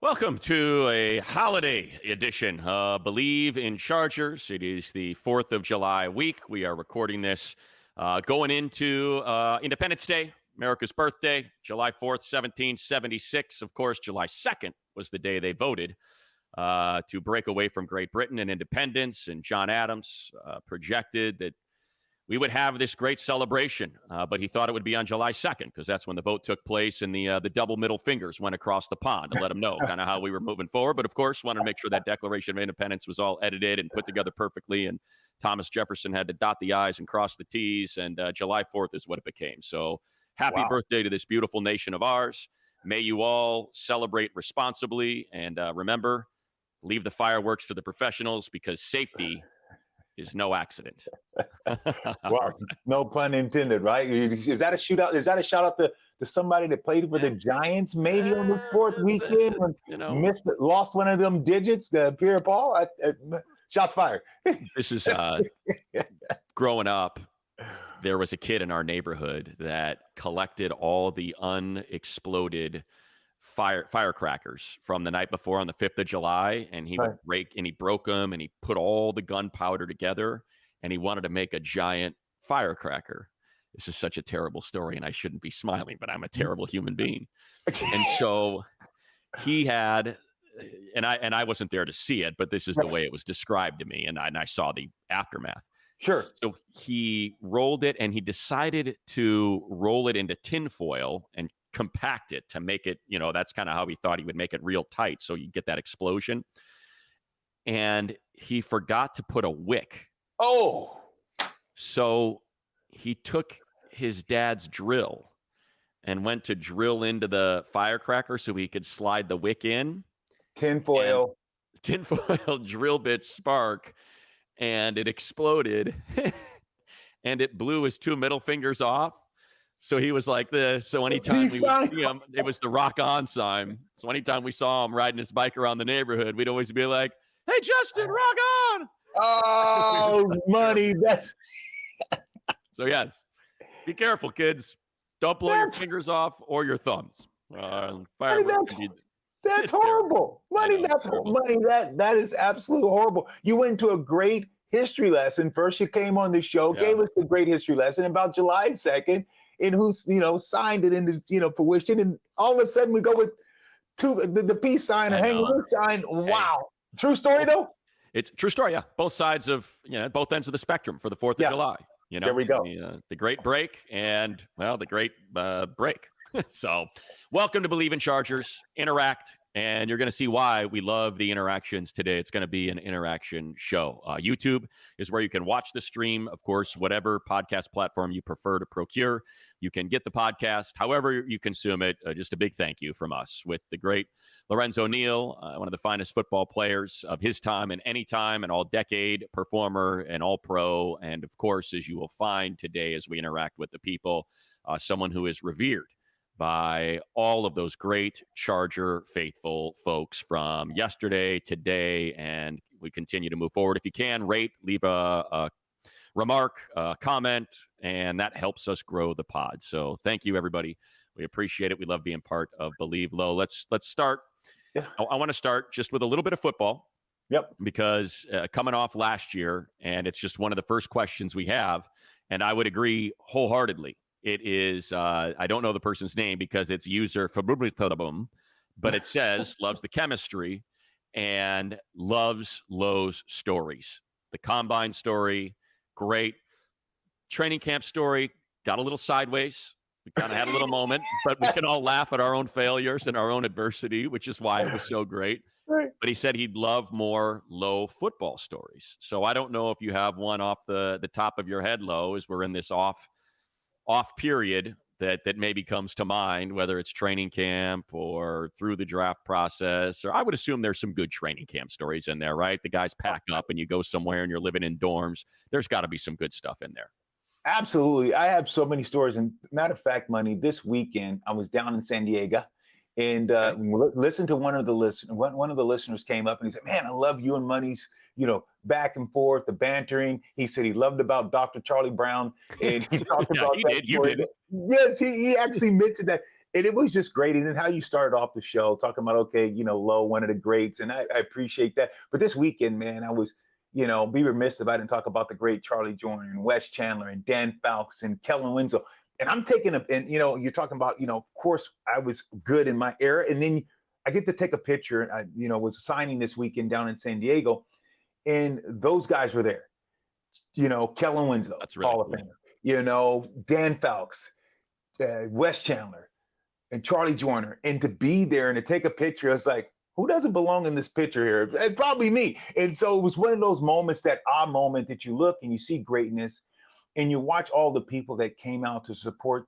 Welcome to a holiday edition of Bleav in Chargers. It is the 4th of July week. We are recording this going into Independence Day, America's birthday, July 4th, 1776. Of course, July 2nd was the day they voted to break away from Great Britain and independence. And John Adams projected that we would have this great celebration, but he thought it would be on July 2nd because that's when the vote took place and the double middle fingers went across the pond to let him know kind of how we were moving forward. But, of course, wanted to make sure that Declaration of Independence was all edited and put together perfectly, and Thomas Jefferson had to dot the I's and cross the T's, and July 4th is what it became. So happy birthday to this beautiful nation of ours. May you all celebrate responsibly, and remember, leave the fireworks to the professionals because safety is no accident. Well, no pun intended, right? Is that a shootout? Is that a shout out to somebody that played for the Giants maybe on the fourth weekend when lost one of them digits, Pierre Paul? Shots fired. This is growing up. There was a kid in our neighborhood that collected all the unexploded firecrackers from the night before on the 5th of July, and he would broke them, and he put all the gunpowder together, and he wanted to make a giant firecracker. This is such a terrible story, and I shouldn't be smiling, but I'm a terrible human being. And so he had, and I wasn't there to see it, but this is the way it was described to me, and I saw the aftermath. Sure. So he rolled it, and he decided to roll it into tinfoil and compact it to make it, that's kind of how he thought he would make it real tight so you get that explosion. And he forgot to put a wick. Oh. So he took his dad's drill and went to drill into the firecracker so he could slide the wick in. Tinfoil drill bit spark, and it exploded and it blew his two middle fingers off. So he was like this. So anytime we would see him, it was the rock on sign. So anytime we saw him riding his bike around the neighborhood, we'd always be like, "Hey, Justin, rock on!" Oh, money. That's so yes. Be careful, kids. Don't blow your fingers off or your thumbs. That's horrible. Money. That's money. That is absolutely horrible. You went to a great history lesson. First, you came on the show, gave us a great history lesson about July 2nd. And who signed it into fruition, and all of a sudden we go with the peace sign or hang loose sign. Wow, true story though. It's a true story, yeah. Both sides of both ends of the spectrum for the 4th of July. There we go. The great break and the great break. So, welcome to Bleav in Chargers. Interact. And you're going to see why we love the interactions today. It's going to be an interaction show. YouTube is where you can watch the stream. Of course, whatever podcast platform you prefer to procure, you can get the podcast however you consume it. Just a big thank you from us with the great Lorenzo Neal, one of the finest football players of his time and any time, an all-decade performer, an all-pro. And, of course, as you will find today as we interact with the people, someone who is revered by all of those great Charger faithful folks from yesterday, today, and we continue to move forward. If you can, rate, leave a remark, a comment, and that helps us grow the pod. So thank you, everybody. We appreciate it. We love being part of Bleav. Low. Let's start. Yeah. I want to start just with a little bit of football. Yep. Because coming off last year, and it's just one of the first questions we have, and I would agree wholeheartedly. It is, I don't know the person's name because it's user, but it says loves the chemistry and loves Lowe's stories. The combine story, great. Training camp story, got a little sideways. We kind of had a little moment, but we can all laugh at our own failures and our own adversity, which is why it was so great. Right. But he said he'd love more Lowe football stories. So I don't know if you have one off the top of your head, Lowe, as we're in this off period that maybe comes to mind, whether it's training camp or through the draft process, or I would assume there's some good training camp stories in there, right? The guys pack up and you go somewhere and you're living in dorms. There's got to be some good stuff in there. Absolutely. I have so many stories. And matter of fact, Money, this weekend, I was down in San Diego and listened to one of the listeners came up and he said, "Man, I love you and Money's, back and forth, the bantering." He said he loved about Dr. Charlie Brown, and he talked about that. You did. Yes, he actually mentioned that. it was just great. And then how you started off the show talking about, okay, Low, one of the greats. And I appreciate that. But this weekend, man, I was, be remiss if I didn't talk about the great Charlie Joyner and Wes Chandler and Dan Fouts and Kellen Winslow. And I'm taking you're talking about, of course, I was good in my era. And then I get to take a picture. And I, was signing this weekend down in San Diego. And those guys were there. Kellen Winslow, that's really Hall of Famer. Dan Fouts, Wes Chandler, and Charlie Joyner. And to be there and to take a picture, it's like, who doesn't belong in this picture here? And probably me. And so it was one of those moments, that moment that you look and you see greatness and you watch all the people that came out to support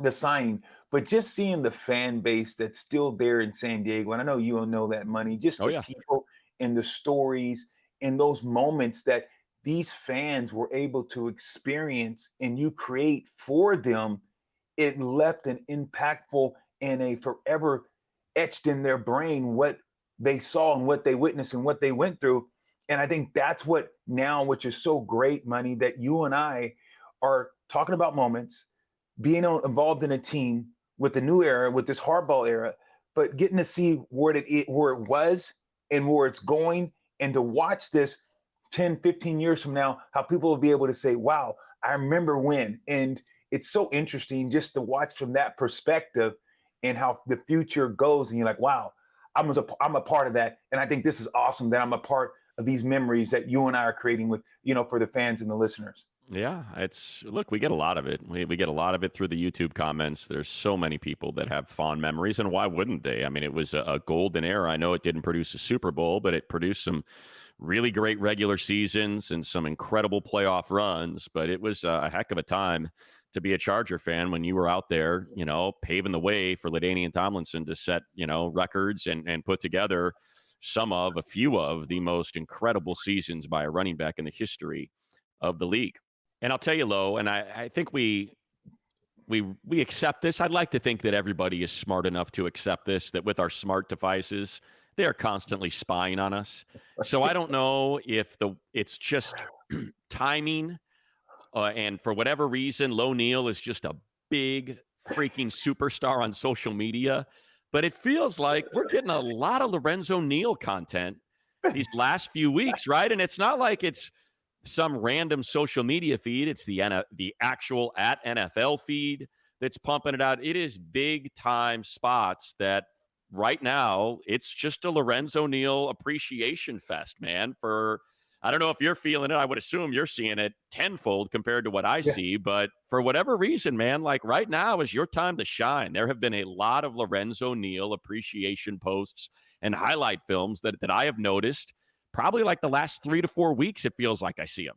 the signing, but just seeing the fan base that's still there in San Diego. And I know you don't know that, Money, just the people and the stories and those moments that these fans were able to experience and you create for them. It left an impactful and a forever etched in their brain what they saw and what they witnessed and what they went through. And I think that's what now, which is so great, Money, that you and I are talking about moments, being involved in a team with the new era, with this hardball era, but getting to see where it was and where it's going, and to watch this 10, 15 years from now, how people will be able to say, wow, I remember when. And it's so interesting just to watch from that perspective and how the future goes. And you're like, wow, I'm a part of that. And I think this is awesome that I'm a part of these memories that you and I are creating with, for the fans and the listeners. Yeah, look, we get a lot of it. We get a lot of it through the YouTube comments. There's so many people that have fond memories, and why wouldn't they? I mean, it was a golden era. I know it didn't produce a Super Bowl, but it produced some really great regular seasons and some incredible playoff runs. But it was a heck of a time to be a Charger fan when you were out there, paving the way for LaDainian Tomlinson to set, records and put together a few of the most incredible seasons by a running back in the history of the league. And I'll tell you, Lo, and I think we accept this. I'd like to think that everybody is smart enough to accept this, that with our smart devices, they are constantly spying on us. So I don't know if it's just timing, and for whatever reason, Lo Neal is just a big freaking superstar on social media. But it feels like we're getting a lot of Lorenzo Neal content these last few weeks, right? And it's not like it's some random social media feed. It's the actual at NFL feed that's pumping it out. It is big time spots that right now it's just a Lorenzo Neal appreciation fest, man. I don't know if you're feeling it. I would assume you're seeing it tenfold compared to what I see. But for whatever reason, man, like right now is your time to shine. There have been a lot of Lorenzo Neal appreciation posts and highlight films that I have noticed. Probably like the last 3 to 4 weeks, it feels like I see him.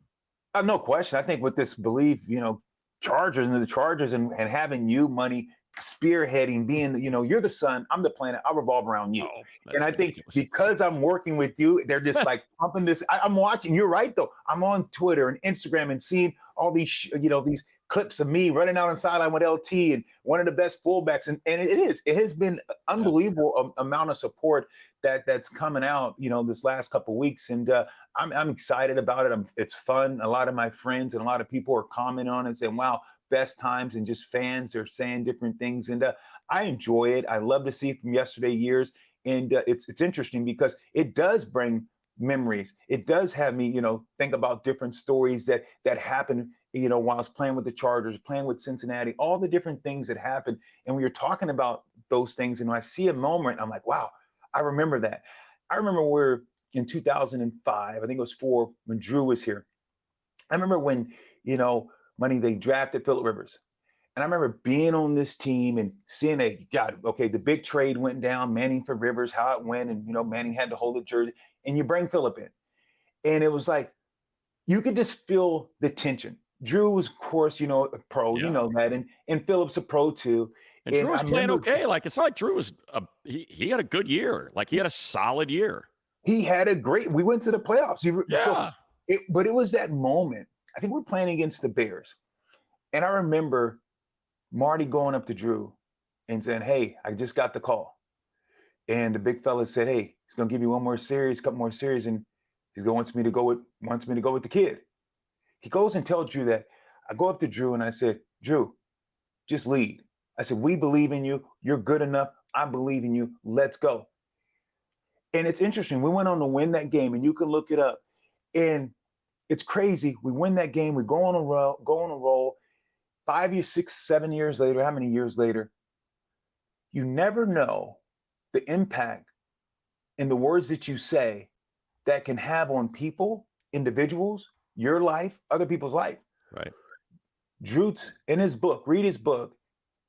No question. I think with this Bleav, Chargers and having you, Money, spearheading, being, you're the sun, I'm the planet, I revolve around you. And I think because I'm working with you, they're just like pumping this. I'm watching. You're right, though. I'm on Twitter and Instagram and seeing all these, these clips of me running out on sideline with LT and one of the best fullbacks. And it has been unbelievable amount of support that's coming out, this last couple of weeks. And I'm excited about it. It's fun. A lot of my friends and a lot of people are commenting on it and saying, wow, best times, and just fans are saying different things. And I enjoy it. I love to see it from yesterday years. And it's interesting because it does bring memories. It does have me, think about different stories that happened, while I was playing with the Chargers, playing with Cincinnati, all the different things that happened. And we were talking about those things. And when I see a moment, I'm like, wow, I remember that. I remember we're in 2005, I think it was 4, when Drew was here. I remember when, Money, they drafted Phillip Rivers. And I remember being on this team and seeing the big trade went down, Manning for Rivers, how it went. And, Manning had to hold the jersey. And you bring Phillip in. And it was like, you could just feel the tension. Drew was, of course, a pro, that. And Phillip's a pro too. And Drew was playing okay. Like, it's not like Drew was he had a good year. Like, he had a solid year. He had we went to the playoffs. But it was that moment. I think we're playing against the Bears. And I remember Marty going up to Drew and saying, hey, I just got the call. And the big fella said, hey, he's going to give you one more series, couple more series. And wants me to go with the kid. He goes and tells Drew that. I go up to Drew and I said, Drew, just lead. I said, we believe in you. You're good enough. I believe in you. Let's go. And it's interesting. We went on to win that game, and you can look it up. And it's crazy. We win that game. We go on a roll. 5 years, 6, 7 years later, how many years later? You never know the impact in the words that you say that can have on people, individuals, your life, other people's life. Right. Drew's in his book, read his book,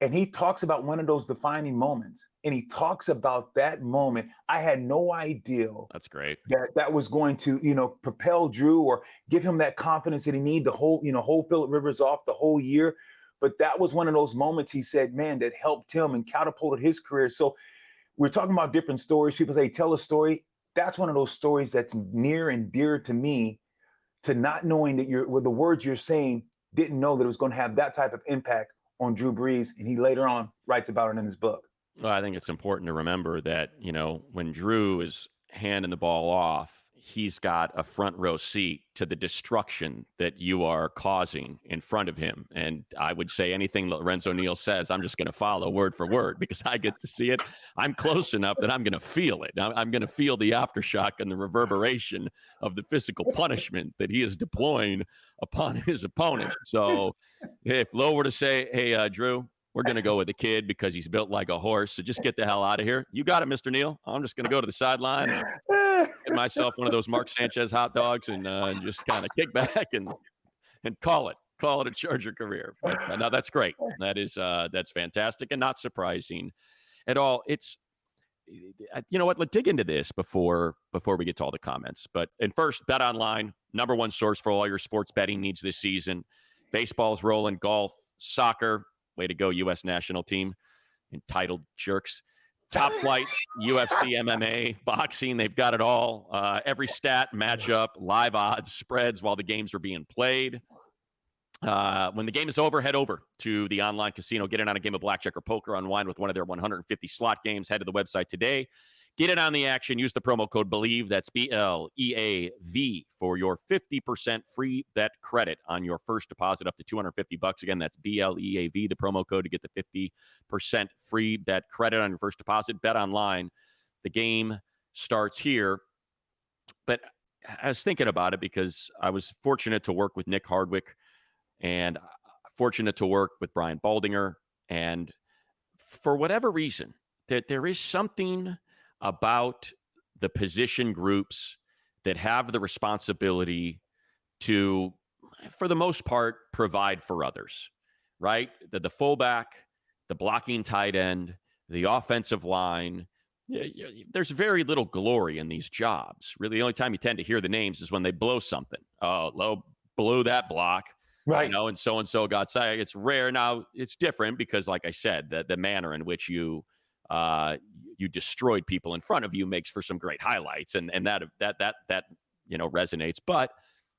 and he talks about one of those defining moments. And he talks about that moment. I had no idea. That's great. That was going to, propel Drew or give him that confidence that he needed to hold Phillip Rivers off the whole year. But that was one of those moments, he said, man, that helped him and catapulted his career. So we're talking about different stories. People say, tell a story. That's one of those stories that's near and dear to me, to not knowing that with the words you're saying, didn't know that it was going to have that type of impact on Drew Brees. And he later on writes about it in his book. Well, I think it's important to remember that, when Drew is handing the ball off, he's got a front row seat to the destruction that you are causing in front of him. And I would say anything Lorenzo Neal says, I'm just going to follow word for word because I get to see it. I'm close enough that I'm going to feel it. I'm going to feel the aftershock and the reverberation of the physical punishment that he is deploying upon his opponent. So if Lo were to say, hey, Drew, we're going to go with the kid because he's built like a horse. So just get the hell out of here. You got it, Mr. Neal. I'm just going to go to the sideline and get myself one of those Mark Sanchez hot dogs and just kind of kick back and call it a Charger career. But no, that's great. That's fantastic and not surprising at all. It's, you know what? Let's dig into this before we get to all the comments. And first, Bet Online, number one source for all your sports betting needs this season. Baseball's rolling, golf, soccer. Way to go, U.S. national team. Entitled jerks. Top flight, UFC, MMA, boxing. They've got it all. Every stat, matchup, live odds, spreads while the games are being played. When the game is over, head over to the online casino. Get in on a game of blackjack or poker. Unwind with one of their 150 slot games. Head to the website today. Get in on the action. Use the promo code Bleav. That's BLEAV for your 50% free bet credit on your first deposit up to $250. Again, that's BLEAV, the promo code to get the 50% free bet credit on your first deposit. Bet Online. The game starts here. But I was thinking about it because I was fortunate to work with Nick Hardwick and fortunate to work with Brian Baldinger. And for whatever reason, that there is something about the position groups that have the responsibility to, for the most part, provide for others, right? The fullback, the blocking tight end, the offensive line. There's very little glory in these jobs. Really, the only time you tend to hear the names is when they blow something. Oh, Lo blew that block. Right. And so got sacked. It's rare. Now, it's different because, like I said, the manner in which you destroyed people in front of you makes for some great highlights, and that resonates. But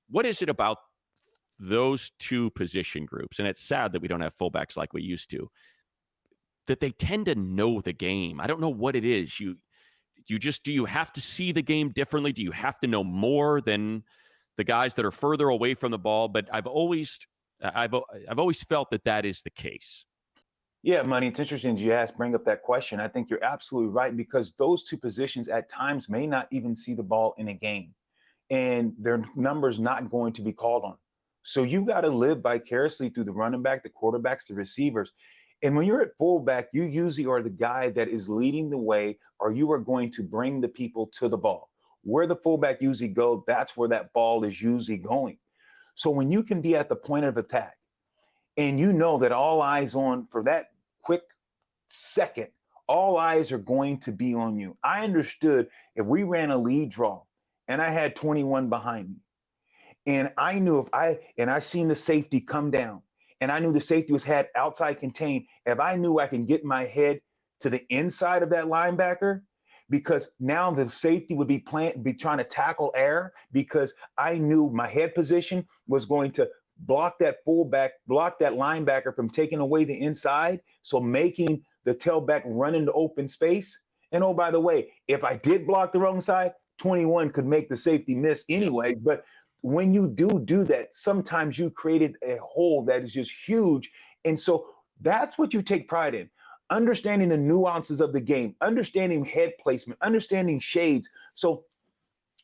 what is it about those two position groups? And it's sad that we don't have fullbacks like we used to, that they tend to know the game. I don't know what it is. Do you have to see the game differently? Do you have to know more than the guys that are further away from the ball? But I've always felt that is the case. Yeah, Money, it's interesting you bring up that question. I think you're absolutely right, because those two positions at times may not even see the ball in a game, and their numbers not going to be called on. So you got to live vicariously through the running back, the quarterbacks, the receivers. And when you're at fullback, you usually are the guy that is leading the way, or you are going to bring the people to the ball. Where the fullback usually goes, that's where that ball is usually going. So when you can be at the point of attack, and you know that all eyes on for that quick second, all eyes are going to be on you. I understood if we ran a lead draw and I had 21 behind me, and I knew I seen the safety come down, and I knew the safety was had outside contained, if I knew I can get my head to the inside of that linebacker, because now the safety would be trying to tackle air, because I knew my head position was going to block that fullback, block that linebacker from taking away the inside, so making the tailback run into open space. And oh, by the way, if I did block the wrong side, 21 could make the safety miss anyway. But when you do that, sometimes you created a hole that is just huge. And so That's what you take pride in. Understanding the nuances of the game, understanding head placement, understanding shades. So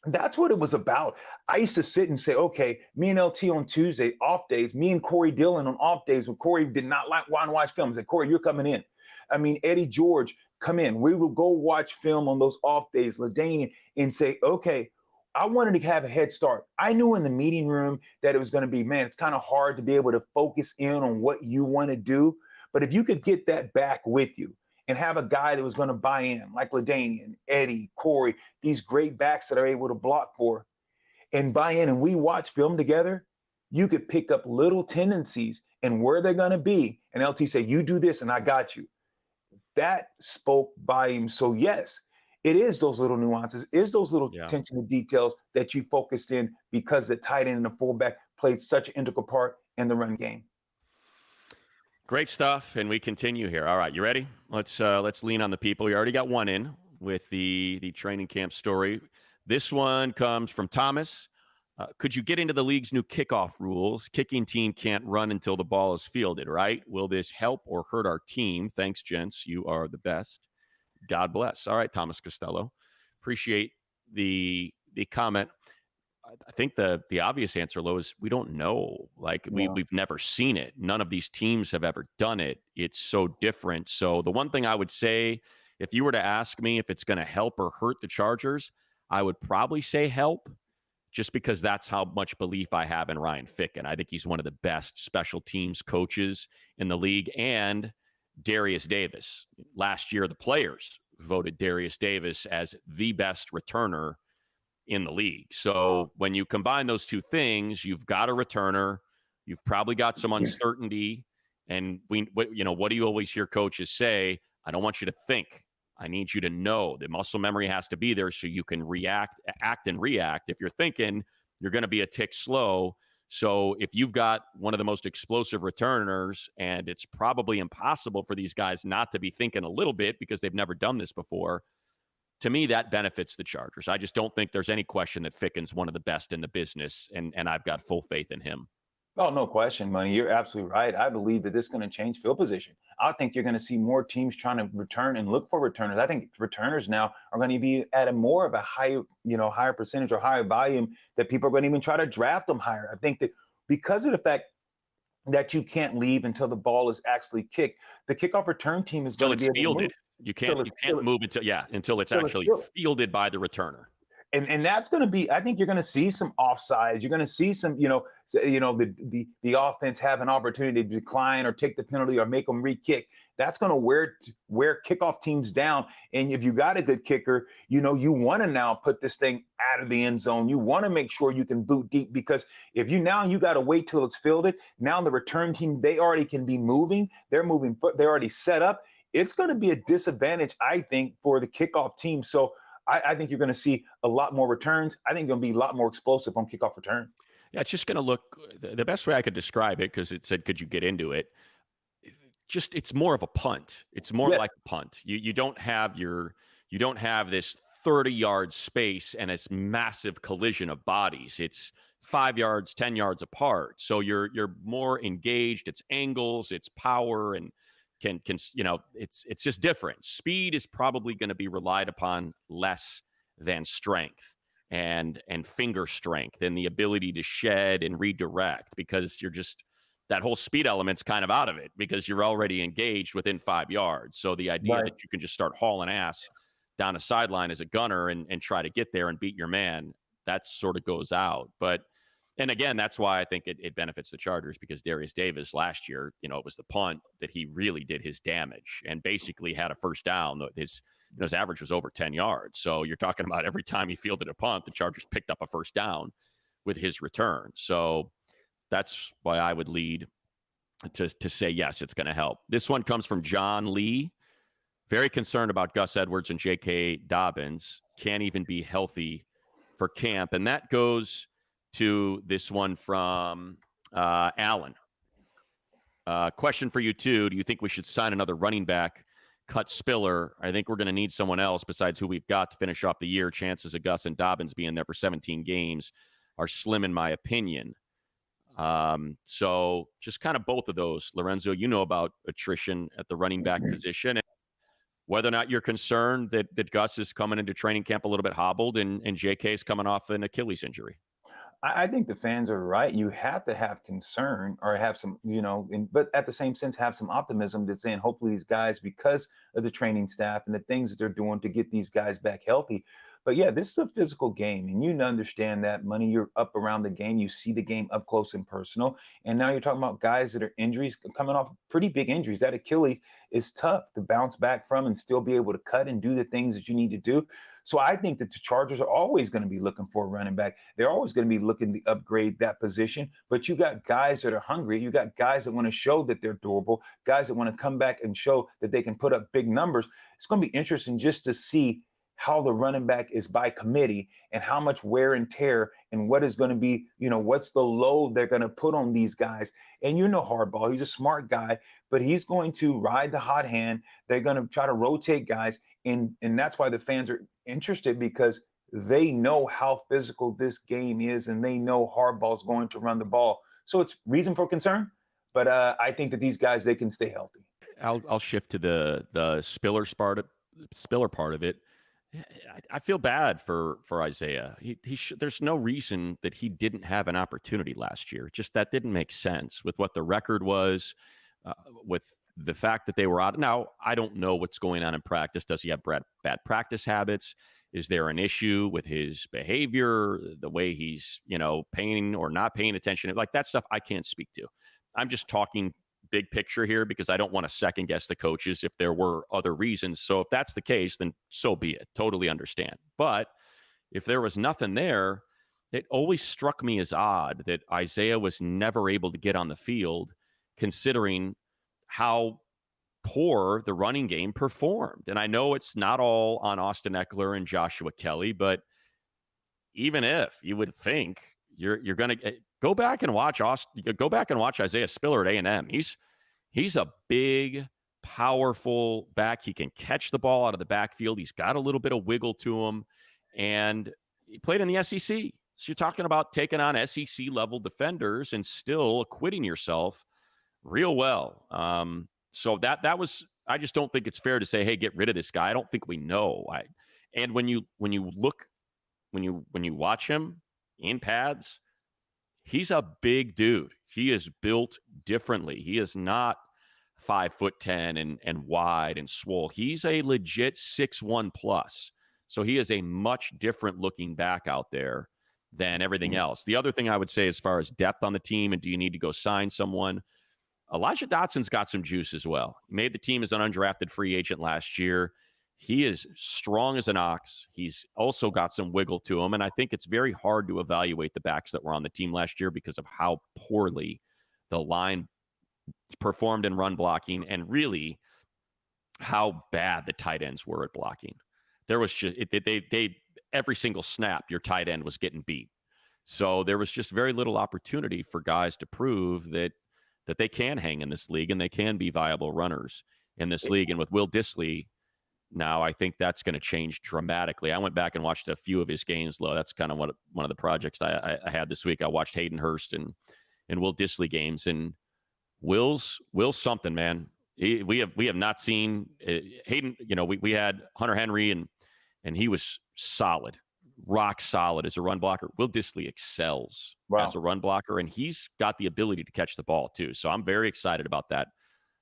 that's what it was about. I used to sit and say, okay, me and LT on Tuesday, off days, me and Corey Dillon on off days when Corey did not want to watch films. I said, Corey, you're coming in. I mean, Eddie George, come in. We would go watch film on those off days, LaDainian, and say, okay, I wanted to have a head start. I knew in the meeting room that it was going to be, man, it's kind of hard to be able to focus in on what you want to do. But if you could get that back with you and have a guy that was going to buy in, like LaDainian, Eddie, Corey, these great backs that are able to block for and buy in, and we watch film together, you could pick up little tendencies and where they're going to be. And LT say, you do this and I got you. That spoke volumes. So yes, it is those little nuances, is those little attention to details that you focused in because the tight end and the fullback played such an integral part in the run game. Great stuff, and we continue here. All right, you ready? Let's lean on the people. You already got one in with the training camp story. This one comes from Thomas. Could you get into the league's new kickoff rules? Kicking team can't run until the ball is fielded, right? Will this help or hurt our team? Thanks, gents. You are the best. God bless. All right, Thomas Costello. Appreciate the comment. I think the obvious answer, Lo, is we don't know. Like we've never seen it. None of these teams have ever done it. It's so different. So the one thing I would say, if you were to ask me if it's going to help or hurt the Chargers, I would probably say help, just because that's how much belief I have in Ryan Ficken. I think he's one of the best special teams coaches in the league. And Darius Davis. Last year, the players voted Darius Davis as the best returner in the league. So when you combine those two things, you've got a returner, you've probably got some uncertainty. And what do you always hear coaches say? I don't want you to think. I need you to know. The muscle memory has to be there so you can act and react. If you're thinking, you're going to be a tick slow. So if you've got one of the most explosive returners, and it's probably impossible for these guys not to be thinking a little bit because they've never done this before, to me, that benefits the Chargers. I just don't think there's any question that Ficken's one of the best in the business, and I've got full faith in him. Oh, no question, Money. You're absolutely right. I believe that this is going to change field position. I think you're going to see more teams trying to return and look for returners. I think returners now are going to be at a more of a higher percentage or higher volume that people are going to even try to draft them higher. I think that because of the fact that you can't leave until the ball is actually kicked, the kickoff return team is going to be fielded. You can't move until it's actually fielded by the returner. And that's going to be, I think you're going to see some offsides. You're going to see some, the offense have an opportunity to decline or take the penalty or make them re-kick. That's going to wear kickoff teams down. And if you got a good kicker, you want to now put this thing out of the end zone. You want to make sure you can boot deep, because if you got to wait till it's fielded. Now the return team, they already can be moving. They're already set up. It's going to be a disadvantage, I think, for the kickoff team. So I think you're going to see a lot more returns. I think you're going to be a lot more explosive on kickoff return. Yeah, it's just going to look the best way I could describe it, because it said, could you get into it? It's more of a punt. It's more like a punt. You don't have this 30-yard space and it's massive collision of bodies. It's 5 yards, 10 yards apart. So you're more engaged. It's angles, it's power, and it's just different. Speed is probably going to be relied upon less than strength and finger strength and the ability to shed and redirect, because that whole speed element's kind of out of it because you're already engaged within 5 yards. So the idea that you can just start hauling ass down a sideline as a gunner and try to get there and beat your man, that sort of goes out. And again, that's why I think it benefits the Chargers, because Darius Davis last year, it was the punt that he really did his damage and basically had a first down. His average was over 10 yards. So you're talking about every time he fielded a punt, the Chargers picked up a first down with his return. So that's why I would lead to say, yes, it's going to help. This one comes from John Lee. Very concerned about Gus Edwards and J.K. Dobbins. Can't even be healthy for camp. And that goes to this one from Alan. Question for you, too. Do you think we should sign another running back, cut Spiller? I think we're going to need someone else besides who we've got to finish off the year. Chances of Gus and Dobbins being there for 17 games are slim, in my opinion. So just kind of both of those. Lorenzo, you know about attrition at the running back position, and whether or not you're concerned that Gus is coming into training camp a little bit hobbled and JK is coming off an Achilles injury. I think the fans are right. You have to have concern or have some, but at the same sense, have some optimism that's saying hopefully these guys, because of the training staff and the things that they're doing to get these guys back healthy. But yeah, this is a physical game, and you understand that. Money, you're up around the game. You see the game up close and personal. And now you're talking about guys that are injuries, coming off pretty big injuries. That Achilles is tough to bounce back from and still be able to cut and do the things that you need to do. So I think that the Chargers are always going to be looking for a running back. They're always going to be looking to upgrade that position. But you got guys that are hungry. You got guys that want to show that they're durable, guys that want to come back and show that they can put up big numbers. It's going to be interesting just to see how the running back is by committee and how much wear and tear and what is going to be, what's the load they're going to put on these guys. And Hardball, he's a smart guy, but he's going to ride the hot hand. They're going to try to rotate guys. And that's why the fans are interested, because they know how physical this game is and they know Hardball's going to run the ball. So it's reason for concern. But I think that these guys, they can stay healthy. I'll shift to the Spiller part of it. I feel bad for Isaiah. There's no reason that he didn't have an opportunity last year. Just that didn't make sense with what the record was, with the fact that they were out. Now, I don't know what's going on in practice. Does he have bad practice habits? Is there an issue with his behavior, the way he's, paying or not paying attention? Like that stuff I can't speak to. I'm just talking big picture here because I don't want to second guess the coaches if there were other reasons. So if that's the case, then so be it. Totally understand. But if there was nothing there, it always struck me as odd that Isaiah was never able to get on the field, considering how poor the running game performed. And I know it's not all on Austin Eckler and Joshua Kelly, but even if you would think you're going to go back and watch Isaiah Spiller at A&M. He's a big, powerful back. He can catch the ball out of the backfield. He's got a little bit of wiggle to him, and he played in the SEC. So you're talking about taking on SEC level defenders and still acquitting yourself real well. So that was, I just don't think it's fair to say, hey, get rid of this guy. I don't think we know. And when you watch him in pads, he's a big dude. He is built differently. He is not 5'10" and wide and swole. He's a legit 6'1" plus. So he is a much different looking back out there than everything else. The other thing I would say as far as depth on the team and do you need to go sign someone, Elijah Dotson's got some juice as well. He made the team as an undrafted free agent last year. He is strong as an ox. He's also got some wiggle to him. And I think it's very hard to evaluate the backs that were on the team last year because of how poorly the line performed in run blocking and really how bad the tight ends were at blocking. There was just, they every single snap, your tight end was getting beat. So there was just very little opportunity for guys to prove that they can hang in this league and they can be viable runners in this league. And with Will Dissly, now, I think that's going to change dramatically. I went back and watched a few of his games, Lo. That's kind of one of the projects I had this week. I watched Hayden Hurst and Will Dissly games, and Will's something, man. We have not seen Hayden. We had Hunter Henry and he was solid, rock solid as a run blocker. Will Dissly excels as a run blocker, and he's got the ability to catch the ball too. So I'm very excited about that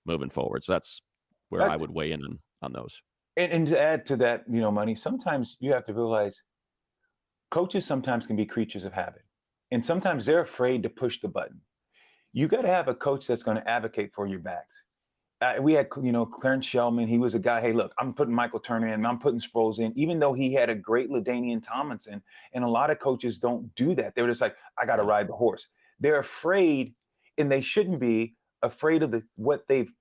moving forward. So that's where I would weigh in on those. And to add to that, Money, sometimes you have to realize coaches sometimes can be creatures of habit. And sometimes they're afraid to push the button. You got to have a coach that's going to advocate for your backs. We had, Clarence Shellman. He was a guy, hey, look, I'm putting Michael Turner in, I'm putting Sproles in, even though he had a great LaDainian Tomlinson. And a lot of coaches don't do that. They're just like, I got to ride the horse. They're afraid, and they shouldn't be afraid of what they've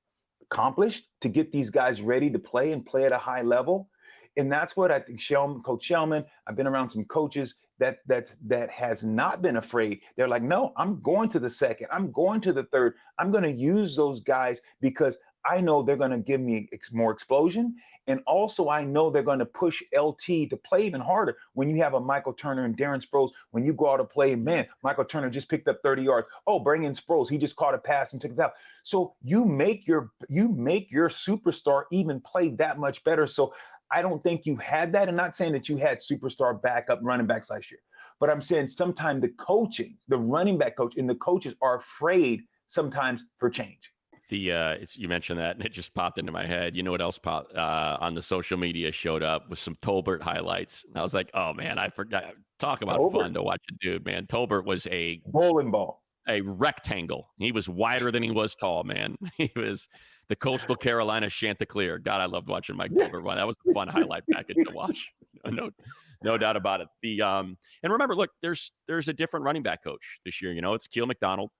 accomplished to get these guys ready to play and play at a high level. And that's what I think Coach Shellman, I've been around some coaches that has not been afraid. They're like, no, I'm going to the second, I'm going to the third. I'm going to use those guys because I know they're going to give me more explosion. And also, I know they're going to push LT to play even harder. When you have a Michael Turner and Darren Sproles, when you go out to play, man, Michael Turner just picked up 30 yards. Oh, bring in Sproles. He just caught a pass and took it out. So you make your superstar even play that much better. So I don't think you had that. I'm not saying that you had superstar backup running backs last year, but I'm saying sometimes the coaching, the running back coach and the coaches are afraid sometimes for change. You mentioned that, and it just popped into my head. You know what else popped on the social media showed up with some Tolbert highlights. And I was like, oh man, I forgot. Talk about fun to watch a dude, man. Tolbert was a bowling ball, a rectangle. He was wider than he was tall, man. He was the Coastal Carolina Chanticleer. God, I loved watching Mike Tolbert run. That was a fun highlight package to watch. No doubt about it. And remember, look, there's a different running back coach this year. You know, it's Keel McDonald.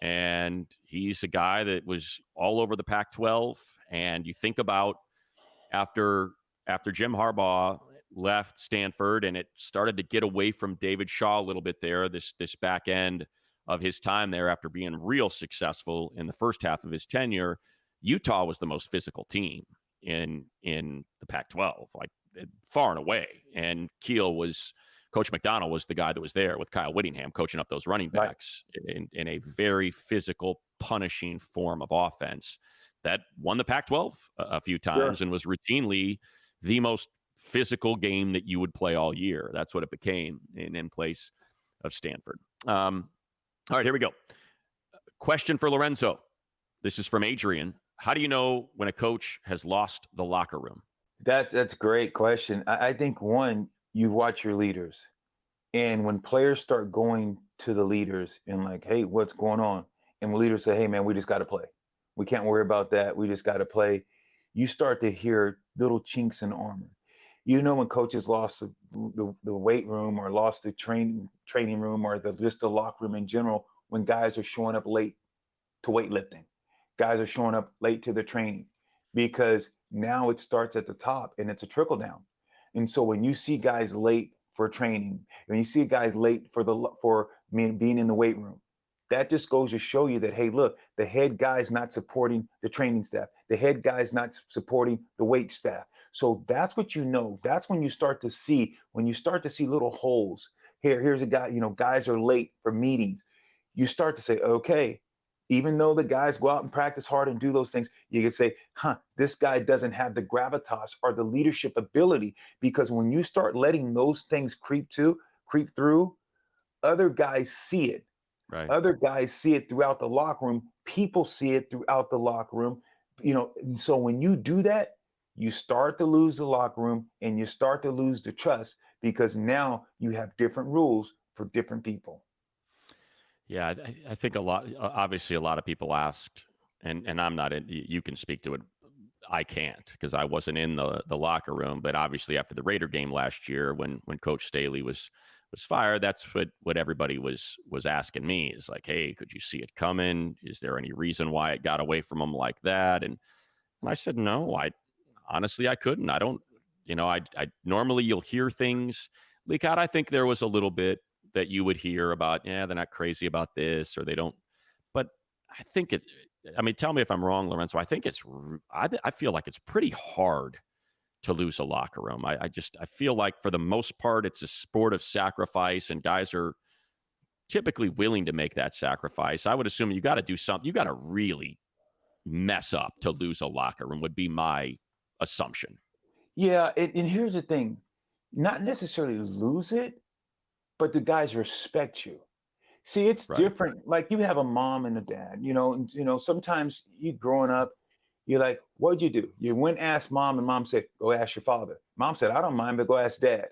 And he's a guy that was all over the Pac-12. And you think about after Jim Harbaugh left Stanford and it started to get away from David Shaw a little bit there, this back end of his time there after being real successful in the first half of his tenure, Utah was the most physical team in the Pac-12, like far and away. And Coach McDonald was the guy that was there with Kyle Whittingham coaching up those running backs in a very physical, punishing form of offense that won the Pac-12 a few times and was routinely the most physical game that you would play all year. That's what it became in place of Stanford. All right, here we go. Question for Lorenzo. This is from Adrian. How do you know when a coach has lost the locker room? That's a great question. I think one, you watch your leaders. And when players start going to the leaders and like, hey, what's going on? And when leaders say, hey, man, we just got to play. We can't worry about that. We just got to play. You start to hear little chinks in armor. You know, when coaches lost the weight room or lost the training room or just the locker room in general, when guys are showing up late to weightlifting, guys are showing up late to the training, because now it starts at the top and it's a trickle down. And so when you see guys late for training, when you see guys late for being in the weight room, that just goes to show you that, hey, look, the head guy's not supporting the training staff. The head guy's not supporting the weight staff. So that's what you know. That's when you start to see little holes. Here's a guy, you know, guys are late for meetings. You start to say, okay, even though the guys go out and practice hard and do those things, you can say, this guy doesn't have the gravitas or the leadership ability, because when you start letting those things creep through, other guys see it. Right. Other guys see it throughout the locker room. People see it throughout the locker room. You know, and so when you do that, you start to lose the locker room and you start to lose the trust, because now you have different rules for different people. Yeah, I think obviously a lot of people asked, and I'm not in, you can speak to it. I can't, because I wasn't in the locker room, but obviously after the Raider game last year, when Coach Staley was fired, that's what everybody was asking me, is like, hey, could you see it coming? Is there any reason why it got away from him like that? And I said, no, I honestly couldn't. I don't, I normally you'll hear things leak out. I think there was a little bit that you would hear about, they're not crazy about this, or they don't. But I think tell me if I'm wrong, Lorenzo. I think I feel like it's pretty hard to lose a locker room. I feel like for the most part, it's a sport of sacrifice, and guys are typically willing to make that sacrifice. I would assume you got to do something. You got to really mess up to lose a locker room, would be my assumption. Yeah. And here's the thing, not necessarily lose it, but the guys respect you. See, it's different. Like, you have a mom and a dad, and sometimes you growing up, you're like, what'd you do? You went and asked mom, and mom said, go ask your father. Mom said, I don't mind, but go ask dad.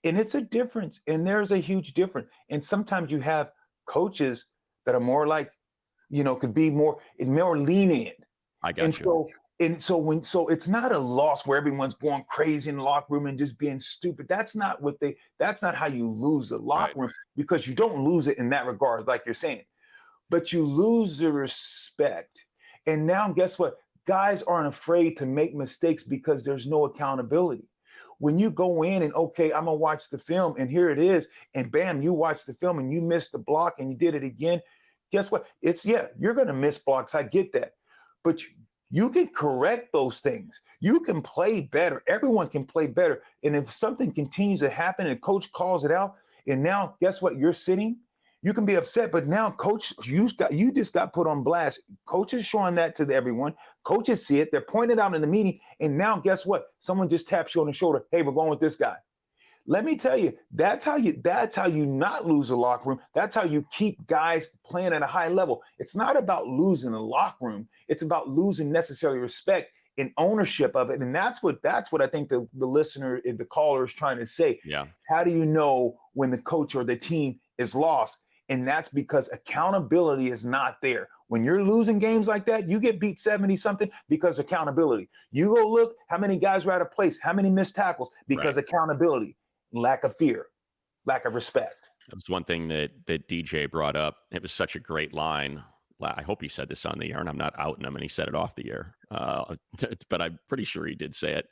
And it's a difference. And there's a huge difference. And sometimes you have coaches that are more like, could be more lenient. I got you. So it's not a loss where everyone's going crazy in the locker room and just being stupid. That's not how you lose the locker room, because you don't lose it in that regard, like you're saying, but you lose the respect. And now guess what? Guys aren't afraid to make mistakes because there's no accountability. When you go in and, okay, I'm gonna watch the film, and here it is, and bam, you watch the film and you missed the block and you did it again. Guess what? You're gonna miss blocks. I get that. But You can correct those things. You can play better. Everyone can play better. And if something continues to happen and coach calls it out, and now guess what? You're sitting. You can be upset, but now coach, you just got put on blast. Coach is showing that to everyone. Coaches see it. They're pointing out in the meeting. And now guess what? Someone just taps you on the shoulder. Hey, we're going with this guy. Let me tell you, that's how you not lose the locker room. That's how you keep guys playing at a high level. It's not about losing the locker room. It's about losing necessary respect and ownership of it. And that's what I think the listener, the caller is trying to say. Yeah. How do you know when the coach or the team is lost? And that's because accountability is not there. When you're losing games like that, you get beat 70-something because accountability. You go look how many guys were out of place, how many missed tackles because accountability. Lack of fear, lack of respect. That's one thing that DJ brought up. It was such a great line. I hope he said this on the air, and I'm not outing him, and he said it off the air. But I'm pretty sure he did say it.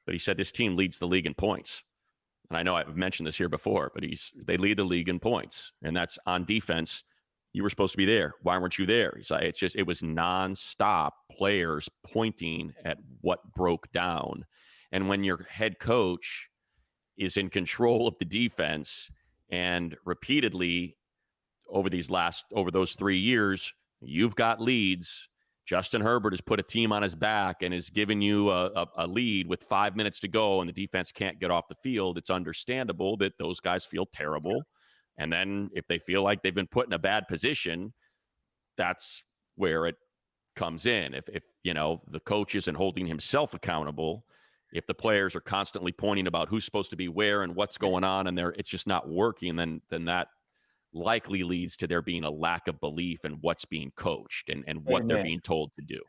But he said this team leads the league in points. And I know I've mentioned this here before, but they lead the league in points. And that's on defense. You were supposed to be there. Why weren't you there? He's like, it was nonstop players pointing at what broke down. And when your head coach is in control of the defense and repeatedly over those 3 years, you've got leads. Justin Herbert has put a team on his back and has given you a lead with 5 minutes to go and the defense can't get off the field. It's understandable that those guys feel terrible. And then if they feel like they've been put in a bad position, that's where it comes in. If the coach isn't holding himself accountable, if the players are constantly pointing about who's supposed to be where and what's going on, and it's just not working, then that likely leads to there being a lack of belief in what's being coached and what they're being told to do.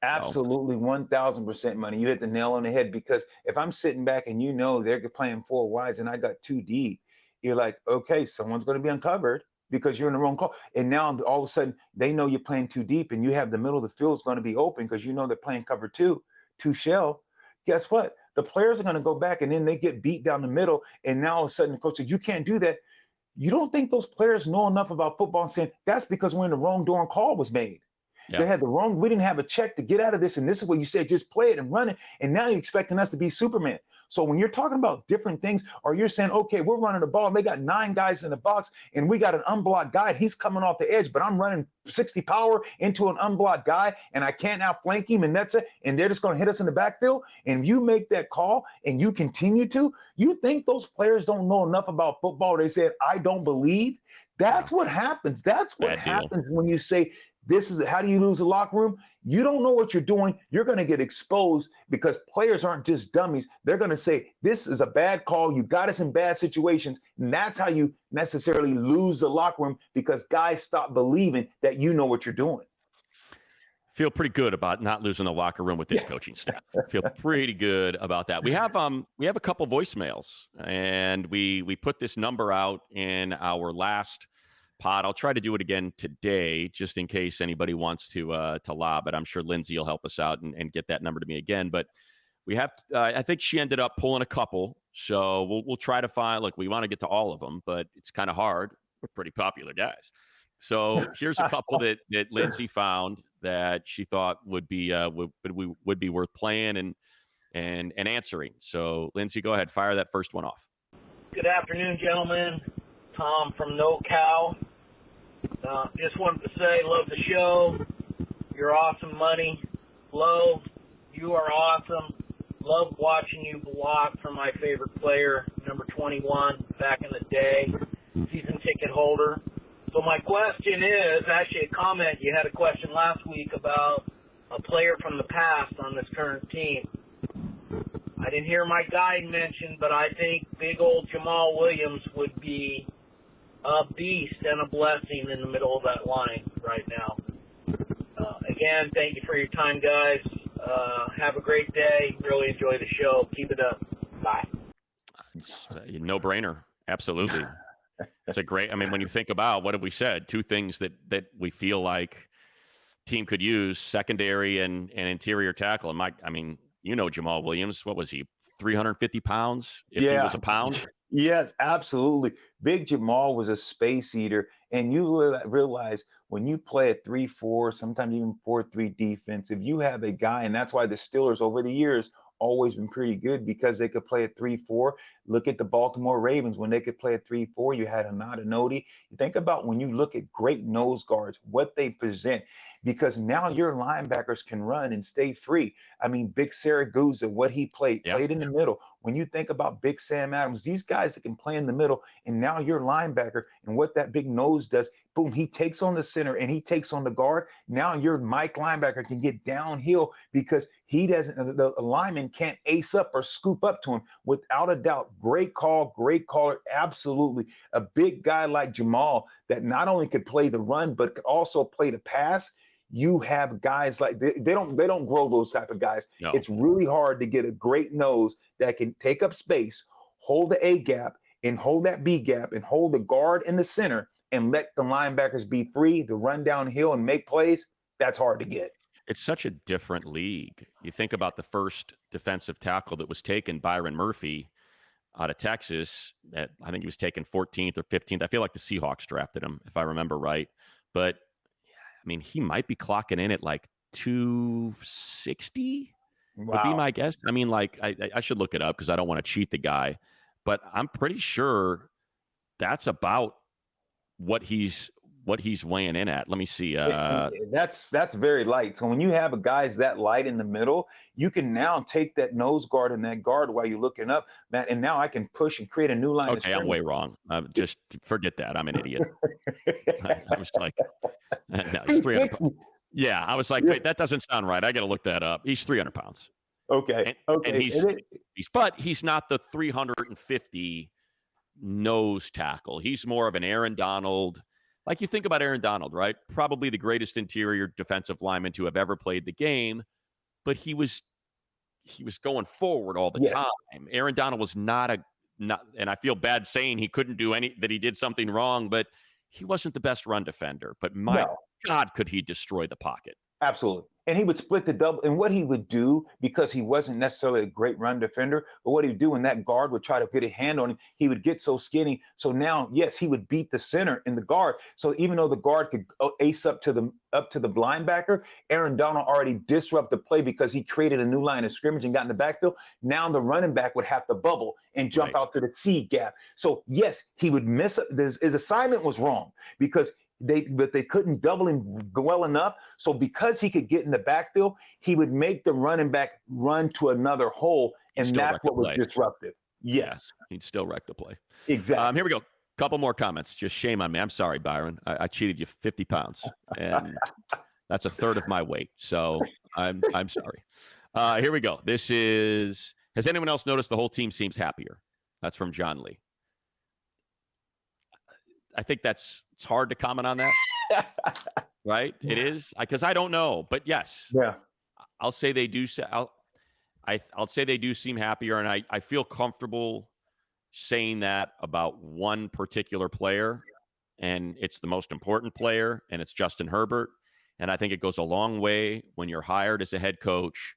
Absolutely, 1,000% money. You hit the nail on the head, because if I'm sitting back and they're playing four wides and I got 2 deep, you're like, okay, someone's going to be uncovered because you're in the wrong call. And now all of a sudden they know you're playing too deep and you have the middle of the field is going to be open because they're playing cover two shell. Guess what? The players are going to go back and then they get beat down the middle. And now all of a sudden the coach says, you can't do that. You don't think those players know enough about football and saying that's because we're in the wrong door and call was made. Yeah. They had we didn't have a check to get out of this. And this is what you said, just play it and run it. And now you're expecting us to be Superman. So when you're talking about different things, or you're saying, okay, we're running the ball and they got 9 guys in the box and we got an unblocked guy. He's coming off the edge, but I'm running 60 power into an unblocked guy and I can't outflank him, and that's it. And they're just going to hit us in the backfield. And you make that call and you continue to, you think those players don't know enough about football? They said, I don't believe. That's what happens. That's what happens when you say, this is how do you lose the locker room? You don't know what you're doing. You're going to get exposed because players aren't just dummies. They're going to say, this is a bad call. You got us in bad situations. And that's how you necessarily lose the locker room, because guys stop believing that you know what you're doing. Feel pretty good about not losing the locker room with this coaching staff. Feel pretty good about that. We have a couple voicemails, and we put this number out in our last pod. I'll try to do it again today, just in case anybody wants to lob it. I'm sure Lindsay will help us out and get that number to me again. But we have, I think she ended up pulling a couple, so we'll try to find. Look, we want to get to all of them, but it's kind of hard. We're pretty popular guys, so here's a couple that Lindsay found that she thought would be worth playing and answering. So Lindsay, go ahead, fire that first one off. Good afternoon, gentlemen. Tom from NoCal. Just wanted to say, love the show. You're awesome, Money. Flo, you are awesome. Love watching you block for my favorite player, number 21, back in the day, season ticket holder. So my question is, actually a comment. You had a question last week about a player from the past on this current team. I didn't hear my guy mentioned, but I think big old Jamal Williams would be a beast and a blessing in the middle of that line right now. Again, thank you for your time, guys. Have a great day. Really enjoy the show. Keep it up. Bye. It's a no-brainer. Absolutely. It's a great, when you think about what have we said, 2 things that we feel like team could use, secondary and interior tackle. And Jamal Williams, what was he, 350 pounds? If he was a pound? Yes, absolutely. Big Jamal was a space eater, and you realize when you play a 3-4, sometimes even 4-3 defense, if you have a guy, and that's why the Steelers over the years always been pretty good because they could play a 3-4. Look at the Baltimore Ravens when they could play a 3-4. You had Anadi. You think about when you look at great nose guards, what they present, because now your linebackers can run and stay free. I mean, Big Saragusa, what he played in the middle. When you think about Big Sam Adams, these guys that can play in the middle, and now your linebacker and what that big nose does, boom, he takes on the center and he takes on the guard. Now your Mike linebacker can get downhill because he doesn't, the lineman can't ace up or scoop up to him. Without a doubt, great call, great caller, absolutely. A big guy like Jamal that not only could play the run, but could also play the pass. You have guys like they don't grow those type of guys. No. It's really hard to get a great nose that can take up space, hold the A gap and hold that B gap and hold the guard in the center and let the linebackers be free to run downhill and make plays. That's hard to get. It's such a different league. You think about the first defensive tackle that was taken, Byron Murphy, out of Texas. I think he was taken 14th or 15th. I feel like the Seahawks drafted him, if I remember right. But I mean, he might be clocking in at like 260 would be my guess. I mean, like, I should look it up because I don't want to cheat the guy, but I'm pretty sure that's about what he's weighing in at. Let me see. That's very light. So when you have a guy's that light in the middle, you can now take that nose guard and that guard while you're looking up, man. And now I can push and create a new line. Okay, I'm way wrong. Just forget that. I'm an idiot. I was like, no, he's 300 pounds. Yeah, I was like, wait, that doesn't sound right. I got to look that up. He's 300 pounds. Okay. And he's not the 350 nose tackle. He's more of an Aaron Donald. Like you think about Aaron Donald, right? Probably the greatest interior defensive lineman to have ever played the game, but he was going forward all the time. Aaron Donald was not, and I feel bad saying he couldn't do that he did something wrong, but he wasn't the best run defender. But God, could he destroy the pocket? Absolutely. And he would split the double. And what he would do, because he wasn't necessarily a great run defender, but what he would do when that guard would try to get a hand on him, he would get so skinny. So now, yes, he would beat the center in the guard. So even though the guard could ace up to the linebacker, Aaron Donald already disrupted the play because he created a new line of scrimmage and got in the backfield. Now the running back would have to bubble and jump out to the C gap. So yes, he would miss. His assignment was wrong because they couldn't double him well enough. So because he could get in the backfield, he would make the running back run to another hole, and that's what was disruptive. Yes. Yeah, he'd still wreck the play. Exactly. Here we go. Couple more comments. Just shame on me. I'm sorry, Byron. I cheated you 50 pounds, and that's a third of my weight. So I'm sorry. Here we go. This is, has anyone else noticed the whole team seems happier? That's from John Lee. I think it's hard to comment on that, right? It is, because I don't know, but yes, I'll say they do. I'll say they do seem happier, and I feel comfortable saying that about one particular player, and it's the most important player, and it's Justin Herbert. And I think it goes a long way when you're hired as a head coach,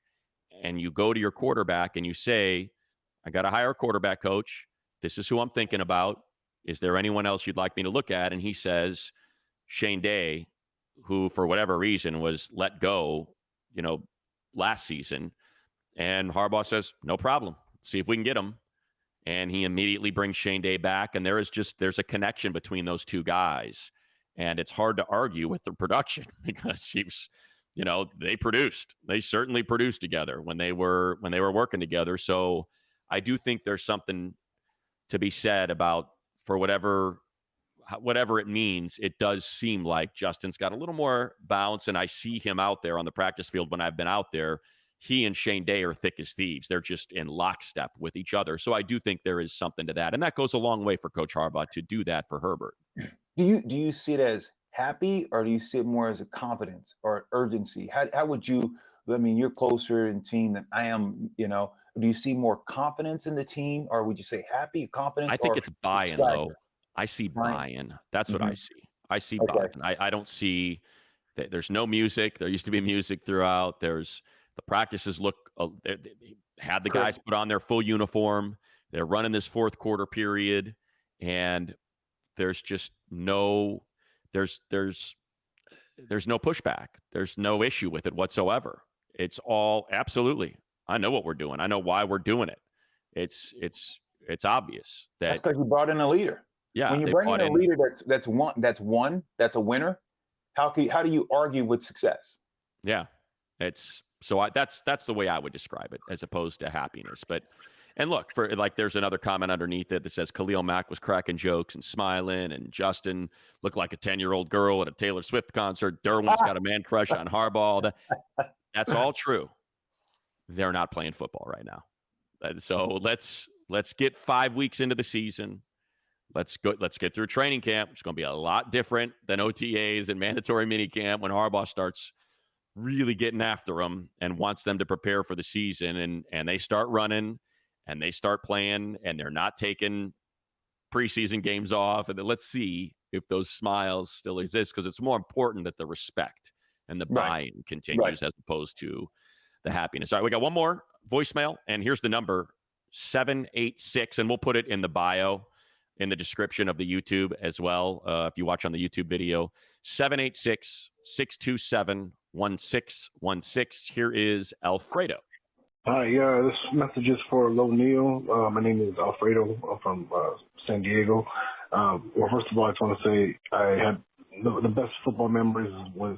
and you go to your quarterback and you say, "I got to hire a quarterback coach. This is who I'm thinking about. Is there anyone else you'd like me to look at?" And he says, Shane Day, who for whatever reason was let go, last season. And Harbaugh says, no problem. See if we can get him. And he immediately brings Shane Day back. And there's a connection between those two guys. And it's hard to argue with the production because they produced. They certainly produced together when they were working together. So I do think there's something to be said about, for whatever it means, it does seem like Justin's got a little more bounce, and I see him out there on the practice field when I've been out there. He and Shane Day are thick as thieves. They're just in lockstep with each other. So I do think there is something to that, and that goes a long way for Coach Harbaugh to do that for Herbert. Do you see it as happy, or do you see it more as a confidence or urgency? How would you? I mean, you're closer in team than I am. Do you see more confidence in the team, or would you say happy, confidence? I think it's buy-in, though. I see buy-in. That's what I see. I see buy-in. I don't see that there's no music. There used to be music throughout. The practices look, had the guys put on their full uniform. They're running this fourth quarter period, and there's just no there's no pushback. There's no issue with it whatsoever. It's all absolutely. I know what we're doing. I know why we're doing it. It's obvious that that's because you brought in a leader. Yeah, when you bring in a leader that's a winner, how do you argue with success? Yeah, that's the way I would describe it, as opposed to happiness. But and look, there's another comment underneath it that says Khalil Mack was cracking jokes and smiling, and Justin looked like a 10-year-old girl at a Taylor Swift concert. Derwin's got a man crush on Harbaugh. That's all true. They're not playing football right now. So let's get 5 weeks into the season. Let's get through training camp. It's going to be a lot different than OTAs and mandatory minicamp when Harbaugh starts really getting after them and wants them to prepare for the season, and they start running and they start playing, and they're not taking preseason games off. And then let's see if those smiles still exist, because it's more important that the respect and the buy-in continues as opposed to the happiness. All right, we got one more voicemail, and here's the number, 786, and we'll put it in the bio, in the description of the YouTube as well. If you watch on the YouTube video, 786-627-1616. Here is Alfredo. Hi, this message is for Lorenzo Neal. My name is Alfredo. I'm from San Diego. Well, first of all, I just want to say I had the best football memories was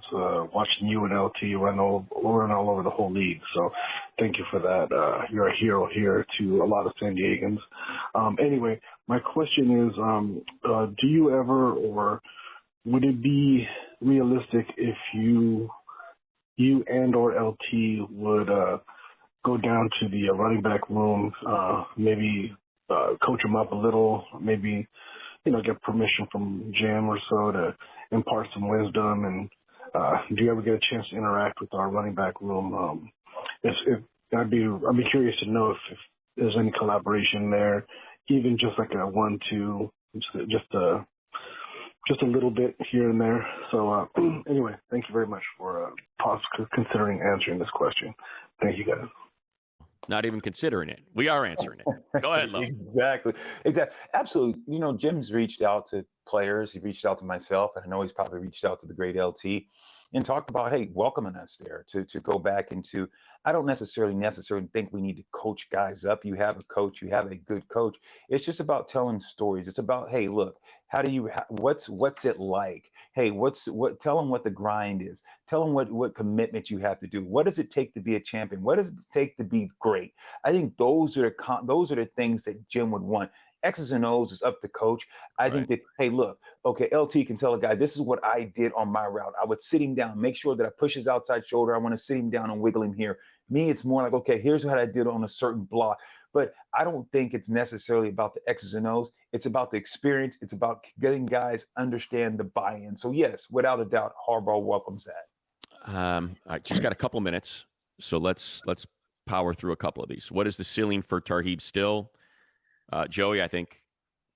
watching you and LT run all over the whole league. So thank you for that. You're a hero here to a lot of San Diegans. Anyway, my question is, do you ever, or would it be realistic if you and or LT would go down to the running back room, maybe coach them up a little, maybe, get permission from Jim or so to impart some wisdom? And do you ever get a chance to interact with our running back room? I'd be curious to know if there's any collaboration there, even just like a 1-2, just a little bit here and there. So anyway, thank you very much for considering answering this question. Thank you, guys. Not even considering it. We are answering it. Go ahead, Lo. Exactly. Absolutely. Jim's reached out to players. He reached out to myself, and I know he's probably reached out to the great LT and talked about, hey, welcoming us there to go back into. I don't necessarily think we need to coach guys up. You have a coach. You have a good coach. It's just about telling stories. It's about, hey, look, what's it like? Hey, tell them what the grind is. Tell them what commitment you have to do. What does it take to be a champion? What does it take to be great? I think those are the things that Jim would want. X's and O's is up to coach. I think that, hey, look, okay, LT can tell a guy, this is what I did on my route. I would sit him down, make sure that I push his outside shoulder. I want to sit him down and wiggle him here. Me, it's more like, okay, here's what I did on a certain block. But I don't think it's necessarily about the X's and O's. It's about the experience. It's about getting guys understand the buy-in. So yes, without a doubt, Harbaugh welcomes that. I just got a couple minutes, so let's power through a couple of these. What is the ceiling for Tarheeb Still? Joey, I think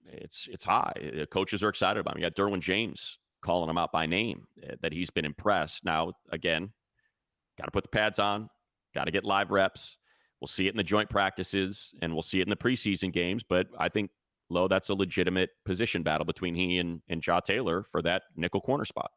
it's high. The coaches are excited about him. You got Derwin James calling him out by name, that he's been impressed. Now, again, got to put the pads on, got to get live reps. We'll see it in the joint practices, and we'll see it in the preseason games. But I think, Lo, that's a legitimate position battle between he and Ja Taylor for that nickel corner spot.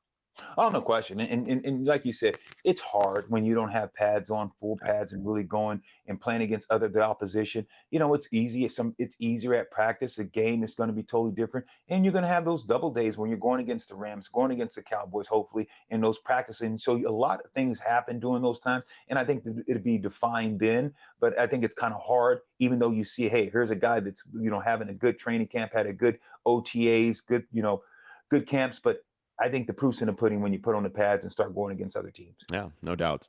Oh, no question. And like you said, it's hard when you don't have pads on, full pads, and really going and playing against the opposition. It's easy. It's easier at practice. A game is going to be totally different. And you're going to have those double days when you're going against the Rams, going against the Cowboys, hopefully, in those practices. And so a lot of things happen during those times. And I think that it'll be defined then. But I think it's kind of hard, even though you see, hey, here's a guy that's, having a good training camp, had a good OTAs, good camps. But I think the proof's in the pudding when you put on the pads and start going against other teams. Yeah, no doubt.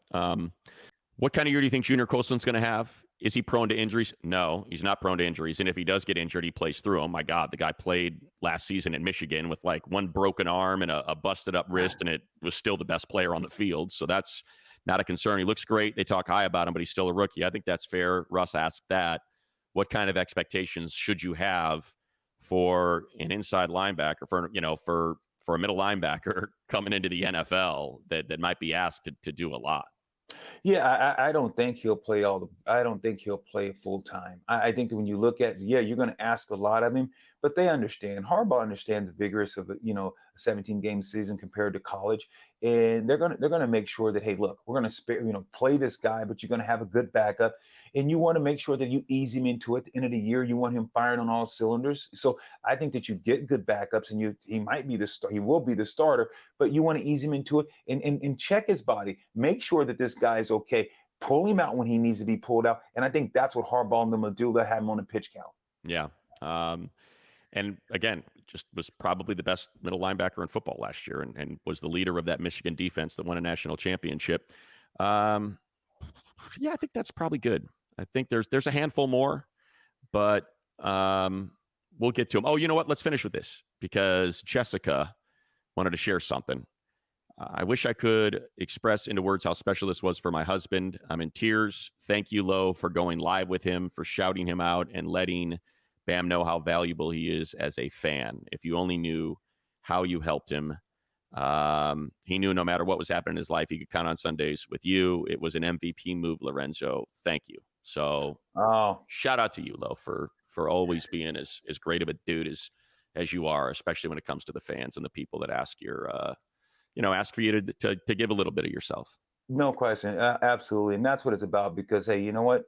What kind of year do you think Junior Colson's going to have? Is he prone to injuries? No, he's not prone to injuries. And if he does get injured, he plays through them. My God, the guy played last season in Michigan with like one broken arm and a busted up wrist, and it was still the best player on the field. So that's not a concern. He looks great. They talk high about him, but he's still a rookie. I think that's fair. Russ asked that. What kind of expectations should you have for an inside linebacker, for a middle linebacker coming into the NFL that might be asked to do a lot? Yeah, I don't think he'll play I don't think he'll play full time. I think that when you look at, you're going to ask a lot of him, but they understand. Harbaugh understands the vigorous of a 17 game season compared to college, and they're gonna make sure that, hey, look, we're gonna play this guy, but you're gonna have a good backup, and you want to make sure that you ease him into it. At the end of the year, you want him firing on all cylinders. So I think that you get good backups, and he might be he will be the starter, but you want to ease him into it and check his body, make sure that this guy is okay. Pull him out when he needs to be pulled out. And I think that's what Harbaugh and them will do. They'll have him on a pitch count. Yeah. And again, just was probably the best middle linebacker in football last year and was the leader of that Michigan defense that won a national championship. Yeah, I think that's probably good. I think there's a handful more, but we'll get to them. Oh, you know what? Let's finish with this because Jessica wanted to share something. I wish I could express into words how special this was for my husband. I'm in tears. Thank you, Lo, for going live with him, for shouting him out and letting Bam know how valuable he is as a fan. If you only knew how you helped him. He knew no matter what was happening in his life, he could count on Sundays with you. It was an MVP move, Lorenzo. Thank you. So shout out to you, Lo, for always being as great of a dude as you are, especially when it comes to the fans and the people that ask ask for you to give a little bit of yourself. No question. Absolutely. And that's what it's about because, hey, you know what?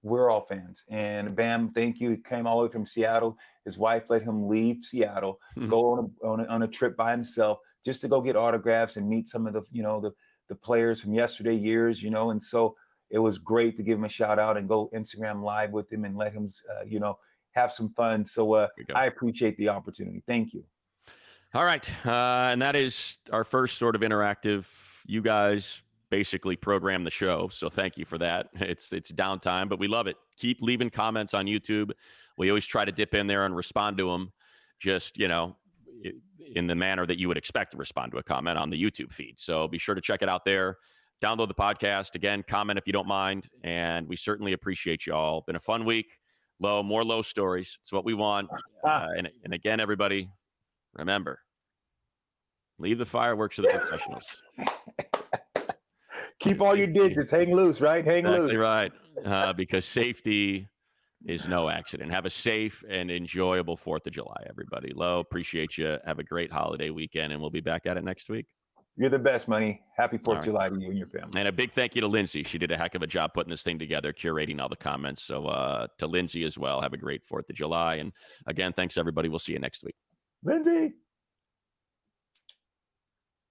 We're all fans. And Bam, thank you. He came all the way from Seattle. His wife let him leave Seattle, go on a trip by himself just to go get autographs and meet some of the players from yesterday years, and so it was great to give him a shout out and go Instagram live with him and let him, have some fun. So I appreciate the opportunity. Thank you. All right. And that is our first sort of interactive. You guys basically program the show. So thank you for that. It's downtime, but we love it. Keep leaving comments on YouTube. We always try to dip in there and respond to them just, in the manner that you would expect to respond to a comment on the YouTube feed. So be sure to check it out there. Download the podcast. Again, comment if you don't mind. And we certainly appreciate you all. Been a fun week. More Lo stories. It's what we want. And again, everybody, remember, leave the fireworks to the professionals. Keep all your digits. Hang loose, right? Hang loose. Right. Because safety is no accident. Have a safe and enjoyable 4th of July, everybody. Lo, appreciate you. Have a great holiday weekend, and we'll be back at it next week. You're the best, Money. Happy 4th of July to you and your family. And a big thank you to Lindsay. She did a heck of a job putting this thing together, curating all the comments. So to Lindsay as well, have a great 4th of July. And again, thanks, everybody. We'll see you next week. Lindsay.